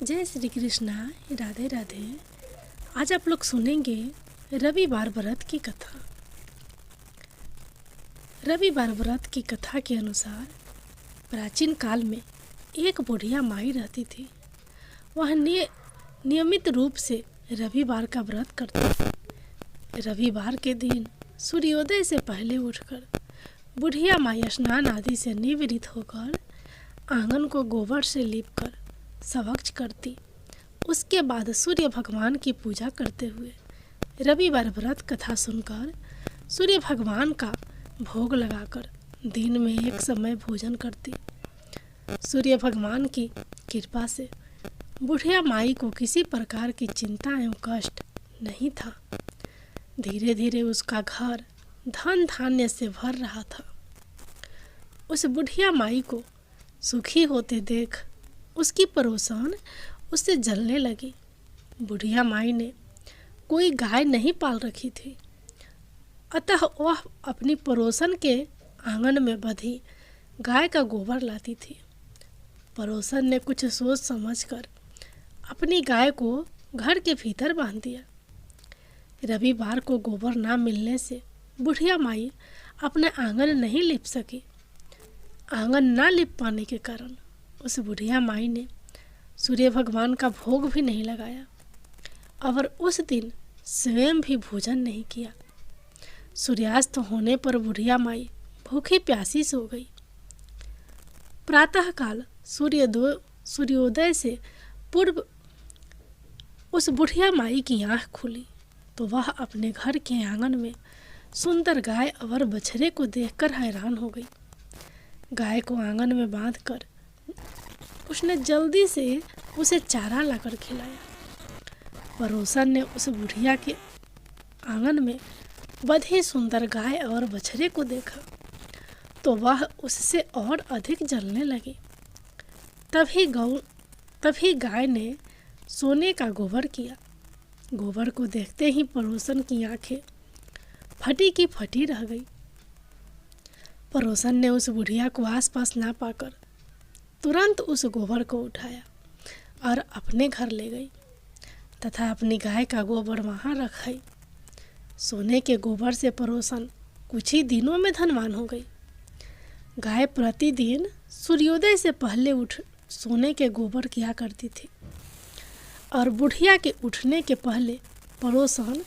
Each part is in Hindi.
जय श्री कृष्णा। राधे राधे। आज आप लोग सुनेंगे रविवार व्रत की कथा। रविवार व्रत की कथा के अनुसार प्राचीन काल में एक बुढ़िया माई रहती थी। वह नियमित रूप से रविवार का व्रत करती थी। रविवार के दिन सूर्योदय से पहले उठकर बुढ़िया माई स्नान आदि से निवृत्त होकर आंगन को गोबर से लीपकर स्वच्छ करती। उसके बाद सूर्य भगवान की पूजा करते हुए रविवार व्रत कथा सुनकर सूर्य भगवान का भोग लगाकर दिन में एक समय भोजन करती। सूर्य भगवान की कृपा से बुढ़िया माई को किसी प्रकार की चिंता एवं कष्ट नहीं था। धीरे धीरे उसका घर धन धान्य से भर रहा था। उस बुढ़िया माई को सुखी होते देख उसकी पड़ोसन उससे जलने लगी। बुढ़िया माई ने कोई गाय नहीं पाल रखी थी, अतः वह अपनी पड़ोसन के आंगन में बंधी गाय का गोबर लाती थी। पड़ोसन ने कुछ सोच समझकर अपनी गाय को घर के भीतर बांध दिया। रविवार को गोबर ना मिलने से बुढ़िया माई अपना आंगन नहीं लिप सकी। आंगन ना लिप पाने के कारण उस बुढ़िया माई ने सूर्य भगवान का भोग भी नहीं लगाया और उस दिन स्वयं भी भोजन नहीं किया। सूर्यास्त होने पर बुढ़िया माई भूखी प्यासी सो गई। प्रातःकाल सूर्योदय से पूर्व उस बुढ़िया माई की आंख खुली तो वह अपने घर के आंगन में सुंदर गाय और बछड़े को देखकर हैरान हो गई। गाय को आंगन में बांधकर उसने जल्दी से उसे चारा लाकर खिलाया। पड़ोसन ने उस बुढ़िया के आंगन में बंधी सुंदर गाय और बछड़े को देखा तो वह उससे और अधिक जलने लगी। तभी गाय ने सोने का गोबर किया। गोबर को देखते ही पड़ोसन की आंखें फटी की फटी रह गई। पड़ोसन ने उस बुढ़िया को आसपास ना पाकर तुरंत उस गोबर को उठाया और अपने घर ले गई तथा अपनी गाय का गोबर वहाँ रखाई। सोने के गोबर से पड़ोसन कुछ ही दिनों में धनवान हो गई। गाय प्रतिदिन सूर्योदय से पहले उठ सोने के गोबर किया करती थी और बुढ़िया के उठने के पहले पड़ोसन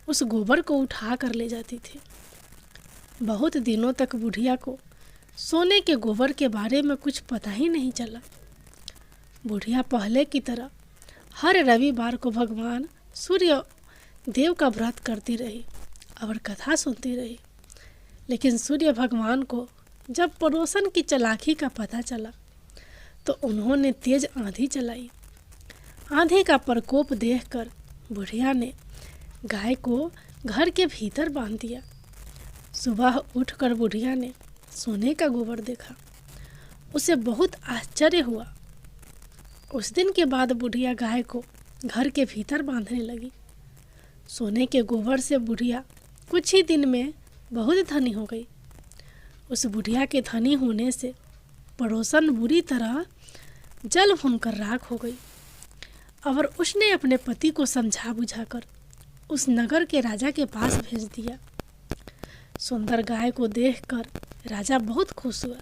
उस गोबर को उठा कर ले जाती थी। बहुत दिनों तक बुढ़िया को सोने के गोबर के बारे में कुछ पता ही नहीं चला। बुढ़िया पहले की तरह हर रविवार को भगवान सूर्य देव का व्रत करती रही और कथा सुनती रही। लेकिन सूर्य भगवान को जब पड़ोसन की चालाकी का पता चला तो उन्होंने तेज आंधी चलाई। आंधी का प्रकोप देखकर बुढ़िया ने गाय को घर के भीतर बांध दिया। सुबह उठकर बुढ़िया ने सोने का गोबर देखा। उसे बहुत आश्चर्य हुआ। उस दिन के बाद बुढ़िया गाय को घर के भीतर बांधने लगी। सोने के गोबर से बुढ़िया कुछ ही दिन में बहुत धनी हो गई। उस बुढ़िया के धनी होने से पड़ोसन बुरी तरह जल भूनकर राख हो गई और उसने अपने पति को समझा बुझाकर उस नगर के राजा के पास भेज दिया। सुंदर गाय को देखकर राजा बहुत खुश हुआ।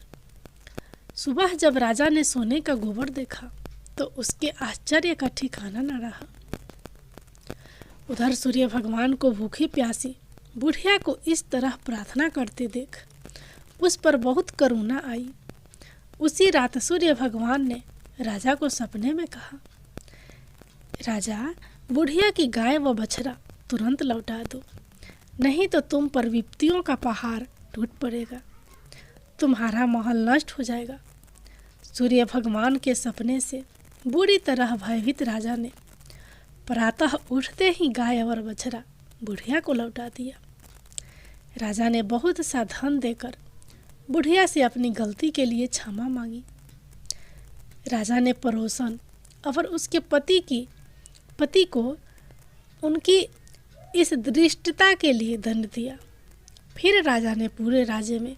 सुबह जब राजा ने सोने का गोबर देखा तो उसके आश्चर्य का ठिकाना न रहा। उधर सूर्य भगवान को भूखी प्यासी बुढ़िया को इस तरह प्रार्थना करते देख उस पर बहुत करुणा आई। उसी रात सूर्य भगवान ने राजा को सपने में कहा, राजा, बुढ़िया की गाय व बछड़ा तुरंत लौटा दो, नहीं तो तुम पर विपत्तियों का पहाड़ टूट पड़ेगा, तुम्हारा महल नष्ट हो जाएगा। सूर्य भगवान के सपने से बुरी तरह भयभीत राजा ने प्रातः उठते ही गाय और बछड़ा बुढ़िया को लौटा दिया। राजा ने बहुत सा धन देकर बुढ़िया से अपनी गलती के लिए क्षमा मांगी। राजा ने पड़ोसन और उसके पति को उनकी इस दृष्टता के लिए दंड दिया। फिर राजा ने पूरे राज्य में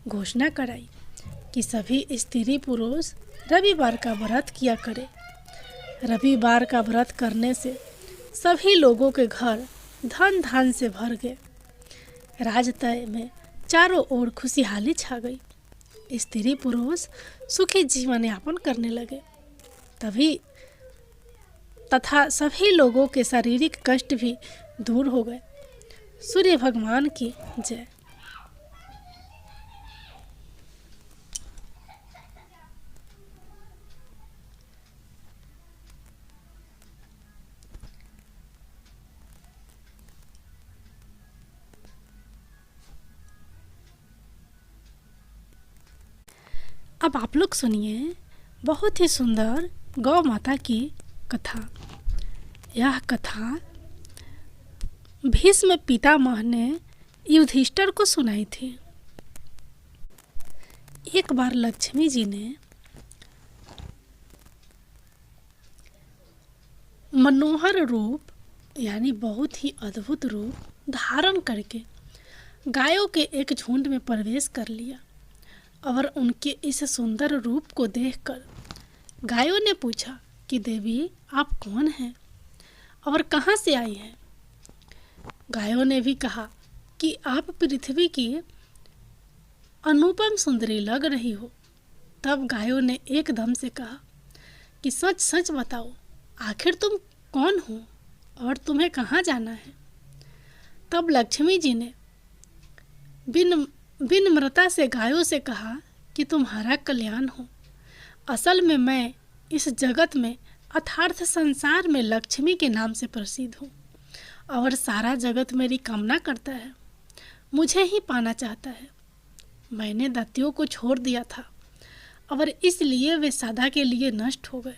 घोषणा कराई कि सभी स्त्री पुरुष रविवार का व्रत किया करे। रविवार का व्रत करने से सभी लोगों के घर धन धान से भर गए। राजतय में चारों ओर खुशहाली छा गई। स्त्री पुरुष सुखी जीवन यापन करने लगे। तथा सभी लोगों के शारीरिक कष्ट भी दूर हो गए। सूर्य भगवान की जय। अब आप लोग सुनिए बहुत ही सुंदर गौ माता की कथा। यह कथा भीष्म पितामह ने युधिष्ठिर को सुनाई थी। एक बार लक्ष्मी जी ने मनोहर रूप यानी बहुत ही अद्भुत रूप धारण करके गायों के एक झुंड में प्रवेश कर लिया और उनके इस सुंदर रूप को देखकर गायों ने पूछा कि देवी आप कौन हैं और कहाँ से आई हैं। गायों ने भी कहा कि आप पृथ्वी की अनुपम सुंदरी लग रही हो। तब गायों ने एकदम से कहा कि सच सच बताओ, आखिर तुम कौन हो और तुम्हें कहाँ जाना है। तब लक्ष्मी जी ने विनम्रता से गायों से कहा कि तुम्हारा कल्याण हो। असल में मैं इस जगत में अर्थात संसार में लक्ष्मी के नाम से प्रसिद्ध हूँ और सारा जगत मेरी कामना करता है, मुझे ही पाना चाहता है। मैंने दैत्यों को छोड़ दिया था और इसलिए वे सदा के लिए नष्ट हो गए।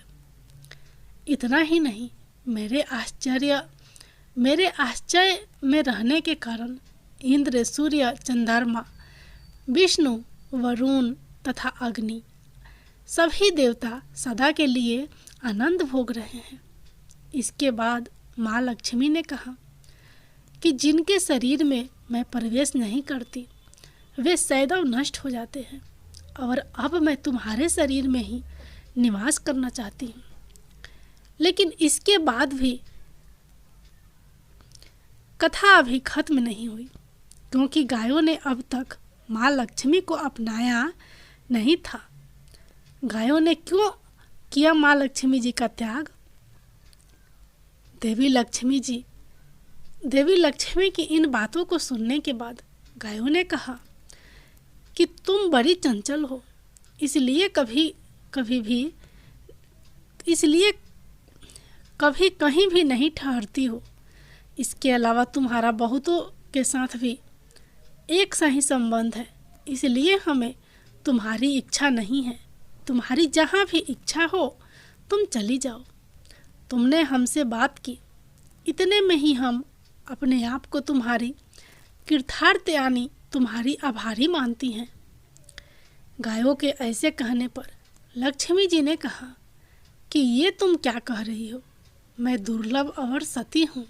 इतना ही नहीं, मेरे आश्चर्य में रहने के कारण इंद्र, सूर्य, चंद्रमा, विष्णु, वरुण तथा अग्नि सभी देवता सदा के लिए आनंद भोग रहे हैं। इसके बाद माँ लक्ष्मी ने कहा कि जिनके शरीर में मैं प्रवेश नहीं करती वे सदैव नष्ट हो जाते हैं और अब मैं तुम्हारे शरीर में ही निवास करना चाहती हूँ। लेकिन इसके बाद भी कथा अभी खत्म नहीं हुई, क्योंकि गायों ने अब तक माँ लक्ष्मी को अपनाया नहीं था। गायों ने क्यों किया माँ लक्ष्मी जी का त्याग? देवी लक्ष्मी की इन बातों को सुनने के बाद गायों ने कहा कि तुम बड़ी चंचल हो, इसलिए कभी कहीं भी नहीं ठहरती हो। इसके अलावा तुम्हारा बहुतों के साथ भी एक सा ही संबंध है, इसलिए हमें तुम्हारी इच्छा नहीं है। तुम्हारी जहाँ भी इच्छा हो तुम चली जाओ। तुमने हमसे बात की, इतने में ही हम अपने आप को तुम्हारी कृतार्थ यानी तुम्हारी आभारी मानती हैं। गायों के ऐसे कहने पर लक्ष्मी जी ने कहा कि ये तुम क्या कह रही हो? मैं दुर्लभ और सती हूँ,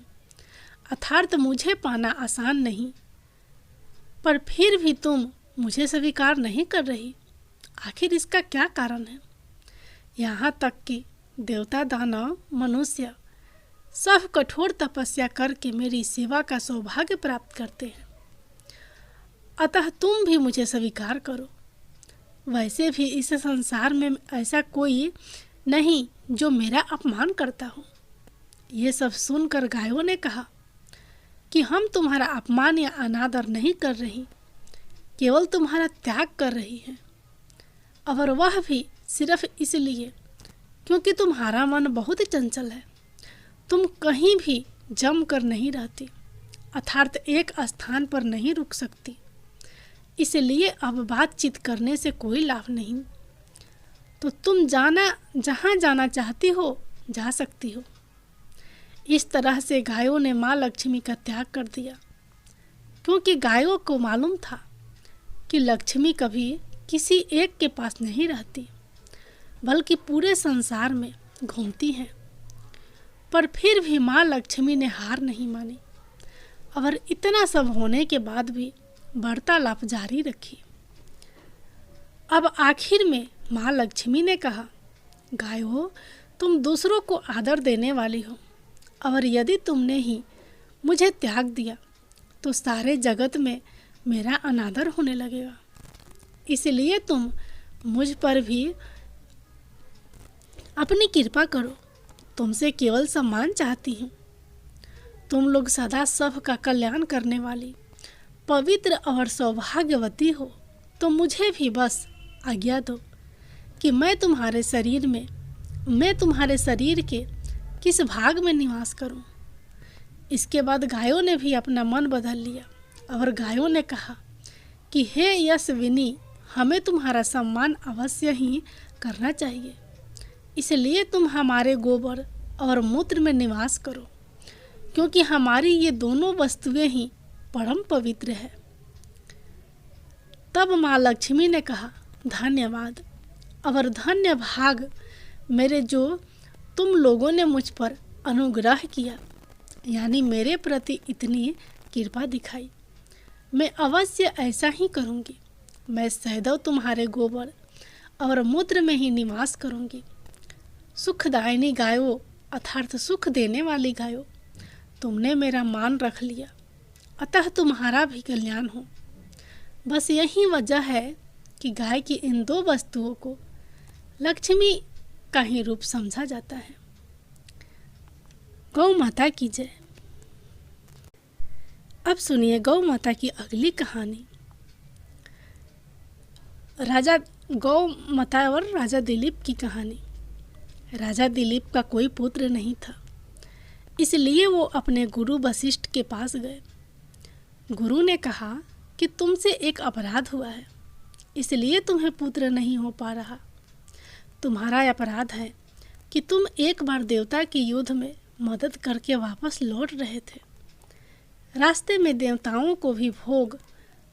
अर्थात मुझे पाना आसान नहीं, पर फिर भी तुम मुझे स्वीकार नहीं कर रही। आखिर इसका क्या कारण है? यहाँ तक कि देवता, दानव, मनुष्य सब कठोर तपस्या करके मेरी सेवा का सौभाग्य प्राप्त करते हैं, अतः तुम भी मुझे स्वीकार करो। वैसे भी इस संसार में ऐसा कोई नहीं जो मेरा अपमान करता हो। ये सब सुनकर गायों ने कहा कि हम तुम्हारा अपमान या अनादर नहीं कर रही, केवल तुम्हारा त्याग कर रही हैं, और वह भी सिर्फ इसलिए क्योंकि तुम्हारा मन बहुत चंचल है। तुम कहीं भी जम कर नहीं रहती, अर्थात एक स्थान पर नहीं रुक सकती, इसलिए अब बातचीत करने से कोई लाभ नहीं। तो तुम जहाँ जाना चाहती हो जा सकती हो। इस तरह से गायों ने माँ लक्ष्मी का त्याग कर दिया, क्योंकि गायों को मालूम था कि लक्ष्मी कभी किसी एक के पास नहीं रहती, बल्कि पूरे संसार में घूमती हैं। पर फिर भी माँ लक्ष्मी ने हार नहीं मानी और इतना सब होने के बाद भी वार्तालाप जारी रखी। अब आखिर में माँ लक्ष्मी ने कहा, गायों, तुम दूसरों को आदर देने वाली हो, और यदि तुमने ही मुझे त्याग दिया तो सारे जगत में मेरा अनादर होने लगेगा। इसलिए तुम मुझ पर भी अपनी कृपा करो। तुमसे केवल सम्मान चाहती हूँ। तुम लोग सदा सबका कल्याण करने वाली पवित्र और सौभाग्यवती हो, तो मुझे भी बस आज्ञा दो कि मैं तुम्हारे शरीर के किस भाग में निवास करूं। इसके बाद गायों ने भी अपना मन बदल लिया, और गायों ने कहा कि हे यशविनी, हमें तुम्हारा सम्मान अवश्य ही करना चाहिए। इसलिए तुम हमारे गोबर और मूत्र में निवास करो, क्योंकि हमारी ये दोनों वस्तुएं ही परम पवित्र है। तब माँ लक्ष्मी ने कहा, धन्यवाद और धन्य भाग मेरे, जो तुम लोगों ने मुझ पर अनुग्रह किया, यानी मेरे प्रति इतनी कृपा दिखाई। मैं अवश्य ऐसा ही करूँगी। मैं सदैव तुम्हारे गोबर और मूत्र में ही निवास करूँगी। सुखदायिनी गायों, अर्थात सुख देने वाली गायों, तुमने मेरा मान रख लिया, अतः तुम्हारा भी कल्याण हो। बस यही वजह है कि गाय की इन दो वस्तुओं को लक्ष्मी का ही रूप समझा जाता है। गौ माता की जय। अब सुनिए गौ माता की अगली कहानी। गौ माता और राजा दिलीप की कहानी। राजा दिलीप का कोई पुत्र नहीं था, इसलिए वो अपने गुरु वशिष्ठ के पास गए। गुरु ने कहा कि तुमसे एक अपराध हुआ है, इसलिए तुम्हें पुत्र नहीं हो पा रहा। तुम्हारा अपराध है कि तुम एक बार देवता के युद्ध में मदद करके वापस लौट रहे थे। रास्ते में देवताओं को भी भोग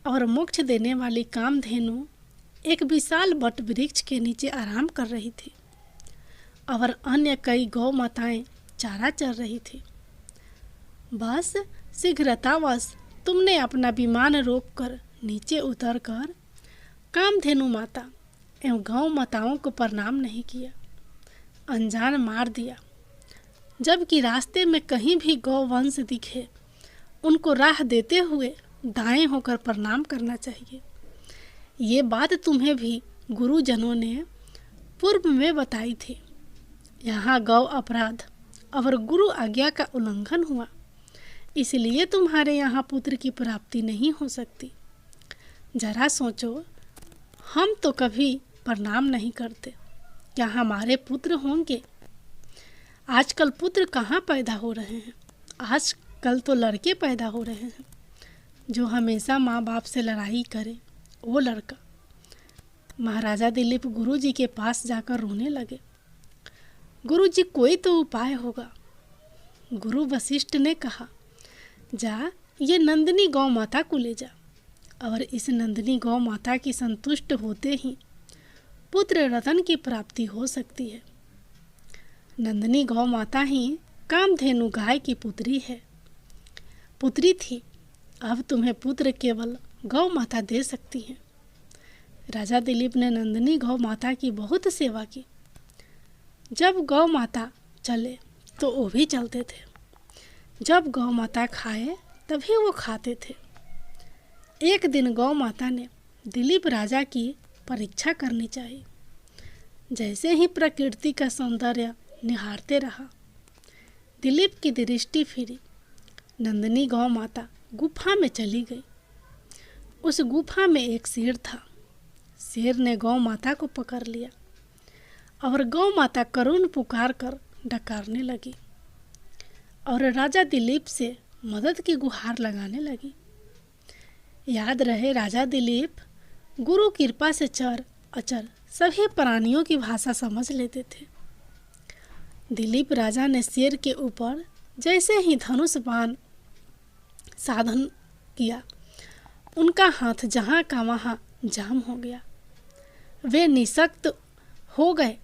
और मोक्ष देने वाली कामधेनु एक विशाल वट वृक्ष के नीचे आराम कर रही थी, और अन्य कई गौ माताएं चारा चर रही थी। बस शीघ्रतावश तुमने अपना विमान रोककर नीचे उतरकर कामधेनु माता एवं गौ माताओं को प्रणाम नहीं किया, अनजान मार दिया। जबकि रास्ते में कहीं भी गौवंश दिखे, उनको राह देते हुए दाएं होकर प्रणाम करना चाहिए। ये बात तुम्हें भी गुरुजनों ने पूर्व में बताई थी। यहाँ गौ अपराध और गुरु आज्ञा का उल्लंघन हुआ, इसलिए तुम्हारे यहाँ पुत्र की प्राप्ति नहीं हो सकती। जरा सोचो, हम तो कभी प्रणाम नहीं करते, क्या हमारे पुत्र होंगे? आजकल पुत्र कहाँ पैदा हो रहे हैं? आजकल तो लड़के पैदा हो रहे हैं। जो हमेशा माँ बाप से लड़ाई करे वो लड़का। महाराजा दिलीप गुरुजी के पास जाकर रोने लगे। गुरुजी, कोई तो उपाय होगा। गुरु वशिष्ठ ने कहा, जा ये नंदिनी गौ माता को ले जा, और इस नंदिनी गौ माता की संतुष्ट होते ही पुत्र रतन की प्राप्ति हो सकती है। नंदिनी गौ माता ही कामधेनु गाय की पुत्री थी। अब तुम्हें पुत्र केवल गौ माता दे सकती है। राजा दिलीप ने नंदिनी गौ माता की बहुत सेवा की। जब गौ माता चले तो वो भी चलते थे, जब गौ माता खाए तभी वो खाते थे। एक दिन गौ माता ने दिलीप राजा की परीक्षा करनी चाहिए। जैसे ही प्रकृति का सौंदर्य निहारते रहा, दिलीप की दृष्टि फिरी। नंदिनी गौ माता गुफा में चली गई। उस गुफा में एक शेर था। शेर ने गौ माता को पकड़ लिया, और गौ माता करुण पुकार कर डकारने लगी और राजा दिलीप से मदद की गुहार लगाने लगी। याद रहे, राजा दिलीप गुरु कृपा से चर अचर सभी प्राणियों की भाषा समझ लेते थे। दिलीप राजा ने शेर के ऊपर जैसे ही धनुष बाण साधन किया, उनका हाथ जहाँ का वहाँ जाम हो गया। वे निशक्त हो गए,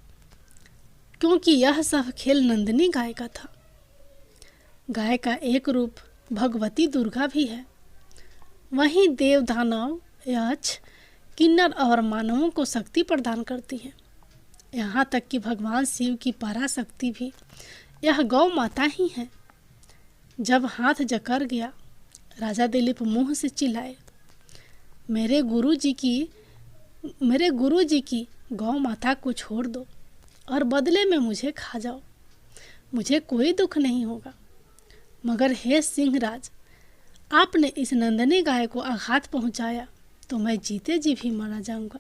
क्योंकि यह सब खेल नंदिनी गाय का था। गाय का एक रूप भगवती दुर्गा भी है। वहीं देव, दानव, यक्ष, किन्नर और मानवों को शक्ति प्रदान करती है। यहाँ तक कि भगवान शिव की पराशक्ति भी यह गौ माता ही है। जब हाथ जकड़ गया, राजा दिलीप मुंह से चिल्लाए, मेरे गुरु जी की गौ माता को छोड़ दो और बदले में मुझे खा जाओ, मुझे कोई दुख नहीं होगा। मगर हे सिंहराज, आपने इस नंदनी गाय को आघात पहुंचाया तो मैं जीते जी भी मारा जाऊंगा,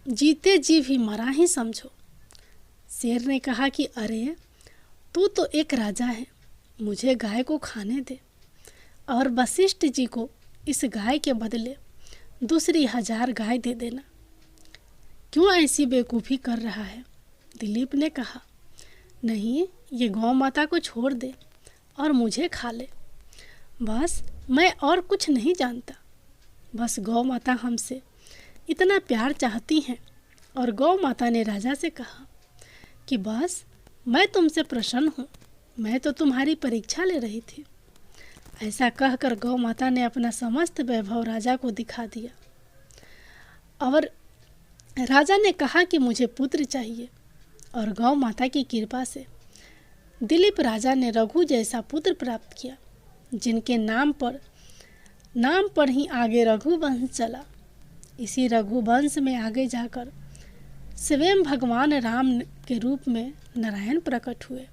जीते जी भी मरा ही समझो। शेर ने कहा कि अरे तू तो एक राजा है, मुझे गाय को खाने दे और वशिष्ठ जी को इस गाय के बदले दूसरी 1000 गाय दे देना। क्यों ऐसी बेवकूफ़ी कर रहा है? दिलीप ने कहा, नहीं, ये गौ माता को छोड़ दे और मुझे खा ले। बस मैं और कुछ नहीं जानता। बस गौ माता हमसे इतना प्यार चाहती हैं। और गौ माता ने राजा से कहा कि बस मैं तुमसे प्रसन्न हूँ, मैं तो तुम्हारी परीक्षा ले रही थी। ऐसा कहकर गौ माता ने अपना समस्त वैभव राजा को दिखा दिया और राजा ने कहा कि मुझे पुत्र चाहिए। और गौ माता की कृपा से दिलीप राजा ने रघु जैसा पुत्र प्राप्त किया, जिनके नाम पर ही आगे रघुवंश चला। इसी रघुवंश में आगे जाकर स्वयं भगवान राम के रूप में नारायण प्रकट हुए।